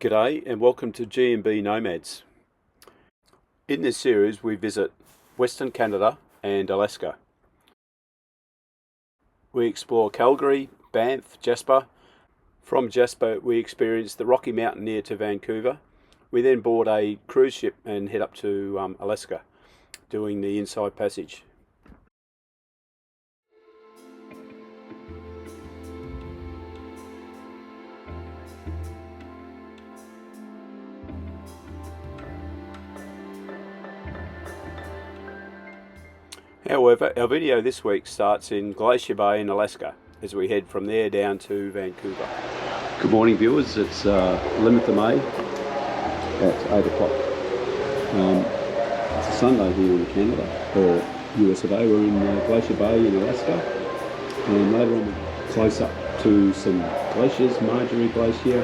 G'day and welcome to G&B Nomads. In this series we visit Western Canada and Alaska. We explore Calgary, Banff, Jasper. From Jasper we experience the Rocky Mountain near to Vancouver. We then board a cruise ship and head up to Alaska, doing the Inside Passage. However, our video this week starts in Glacier Bay in Alaska as we head from there down to Vancouver. Good morning viewers, it's 11th of May at 8 o'clock. It's a Sunday here in Canada, or US of A. We're in Glacier Bay in Alaska, and later on we're close up to some glaciers, Margerie Glacier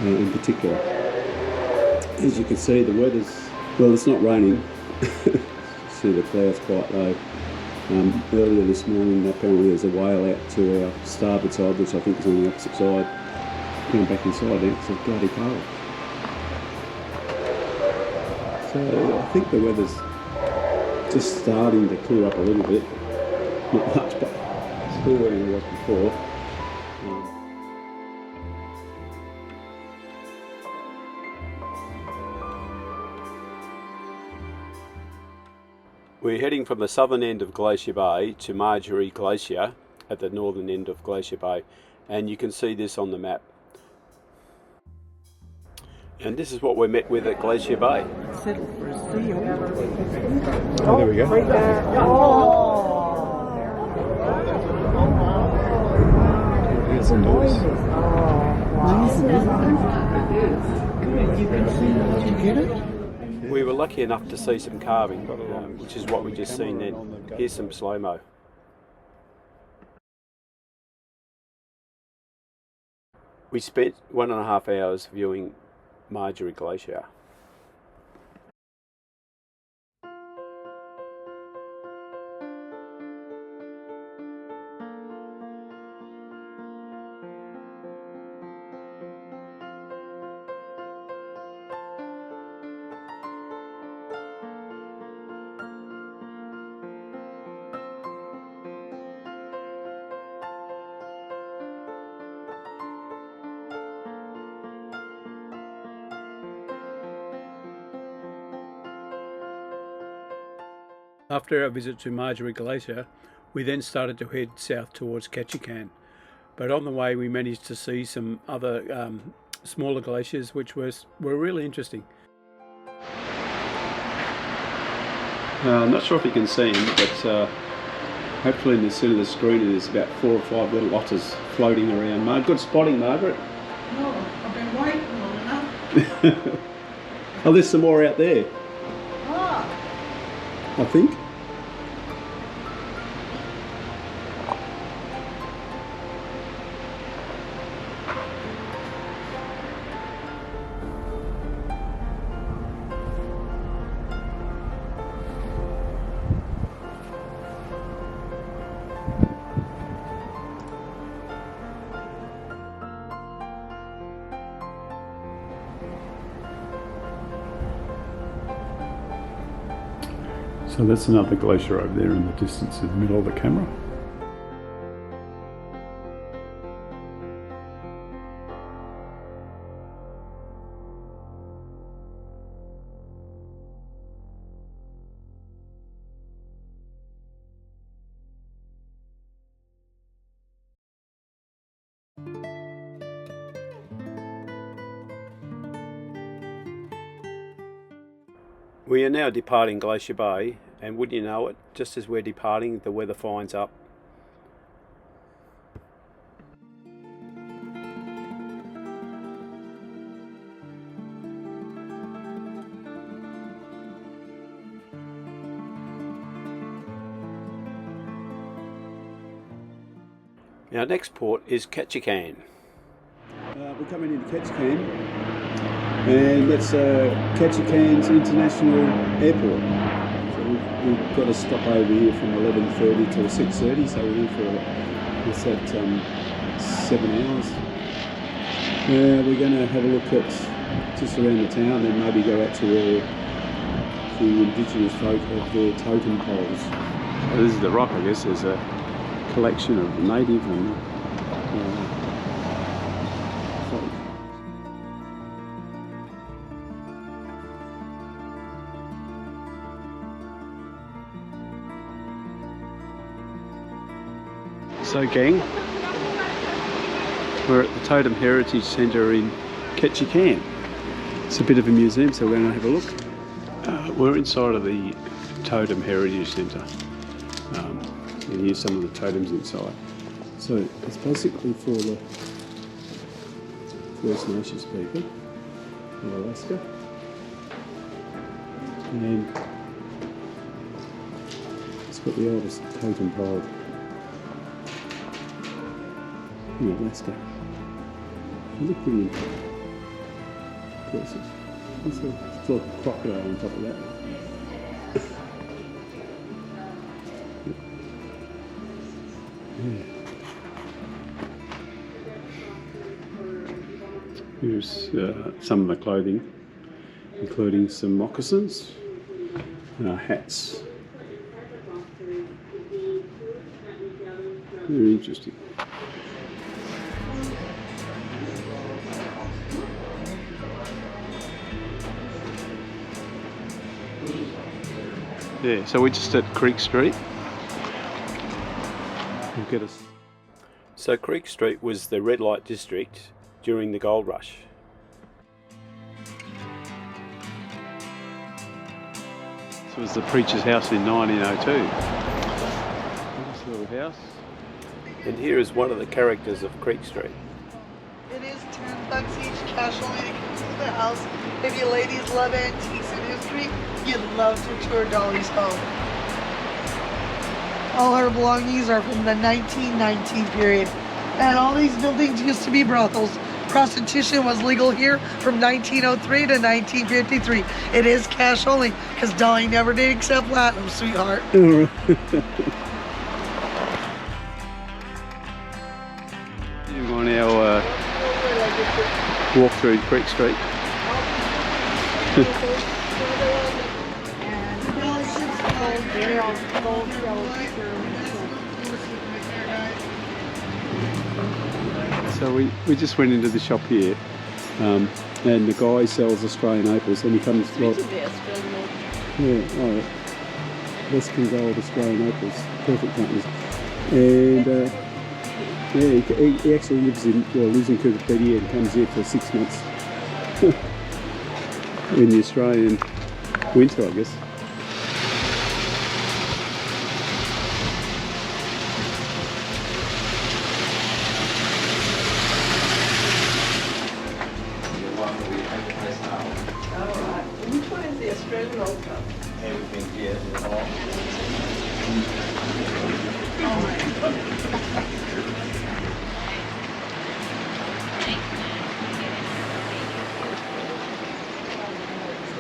in particular. As you can see, the weather's, well, it's not raining. See the clouds quite low. Earlier this morning apparently there's a whale out to our starboard side, which I think is on the opposite side. Going back inside there, it's a bloody cold. So I think the weather's just starting to clear up a little bit. Not much, but still where it was before. We're heading from the southern end of Glacier Bay to Margerie Glacier at the northern end of Glacier Bay, and you can see this on the map. And this is what we're met with at Glacier Bay. Settle for a seal. Oh, there we go. Right there. Oh. There's some noise. Nice, isn't it? Good, you can see. Did you get it? We were lucky enough to see some carving, which is what we just seen then. Here's some slow-mo. We spent 1.5 hours viewing Margerie Glacier. After our visit to Margerie Glacier, we then started to head south towards Ketchikan. But on the way we managed to see some other smaller glaciers which were really interesting. I'm not sure if you can see them, but hopefully in the center of the screen there's about 4 or 5 little otters floating around. Good spotting, Margaret. No, I've been waiting long enough. Oh, there's some more out there, I think. So that's another glacier over there in the distance in the middle of the camera. We are now departing Glacier Bay, and wouldn't you know it, just as we're departing, the weather finds up. Our next port is Ketchikan. We're coming into Ketchikan, and that's Ketchikan's International Airport. So we've got to stop over here from 11:30 till 6:30, so we're here for, what's that, 7 hours. We're going to have a look at just around the town and maybe go out to where the indigenous folk have their totem poles. So this is the rock, I guess. There's a collection of native and folk. So gang, we're at the Totem Heritage Centre in Ketchikan. It's a bit of a museum, so we're going to have a look. We're inside of the Totem Heritage Centre, and here's some of the totems inside. So it's basically for the First Nations people of Alaska, and it's got the oldest totem pole in Alaska. They look pretty impressive. It's like a crocodile on top of that. Yeah. Here's some of the clothing, including some moccasins, hats. Very interesting. Yeah, so we're just at Creek Street. We'll get us. So Creek Street was the red light district during the gold rush. This was the preacher's house in 1902. Nice little house. And here is one of the characters of Creek Street. It is $10 each, cash only to come to the house. If you ladies love antiques and history, you'd love to tour Dolly's home. All her belongings are from the 1919 period. And all these buildings used to be brothels. Prostitution was legal here from 1903 to 1953. It is cash only, because Dolly never did accept platinum, sweetheart. You're on our walk through Creek Street. So we just went into the shop here, and the guy sells Australian opals, and he comes like, Western Gold Australian opals, perfect companies, and he actually lives in Cooperpedia and comes here for 6 months in the Australian winter, I guess.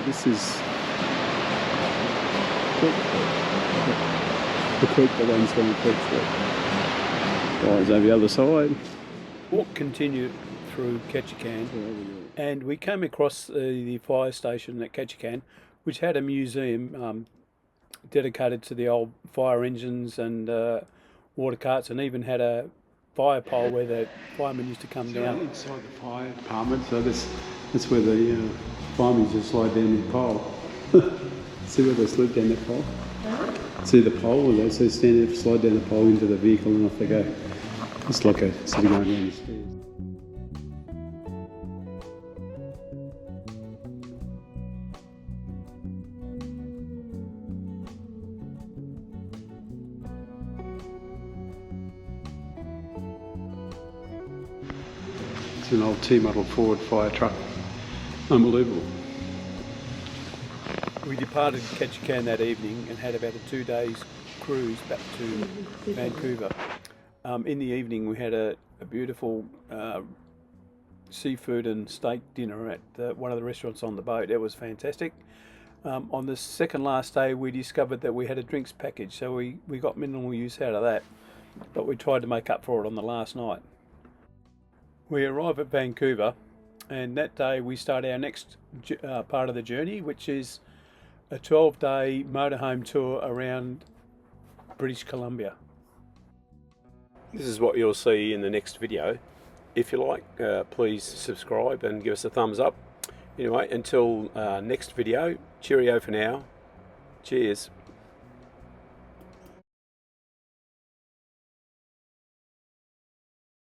This is the creek that runs down Creek Street. Guys over the other side. Walk continued through Ketchikan, and we came across the fire station at Ketchikan, which had a museum dedicated to the old fire engines and water carts, and even had a fire pole where the firemen used to come down. Inside the fire department, so that's where the firemen just slide down the pole. See where they slid down that pole? See the pole, and they so stand there, slide down the pole into the vehicle, and off they go. It's like a sitting going down the stairs. It's an old T-model Ford fire truck. Unbelievable. We departed Ketchikan that evening and had about a 2 days cruise back to Vancouver. In the evening we had a beautiful seafood and steak dinner at one of the restaurants on the boat. It was fantastic. On the second last day we discovered that we had a drinks package, so we got minimal use out of that, but we tried to make up for it on the last night. We arrive at Vancouver, and that day we start our next part of the journey, which is a 12-day motorhome tour around British Columbia. This is what you'll see in the next video. If you like, please subscribe and give us a thumbs up. Anyway, until next video, cheerio for now. Cheers.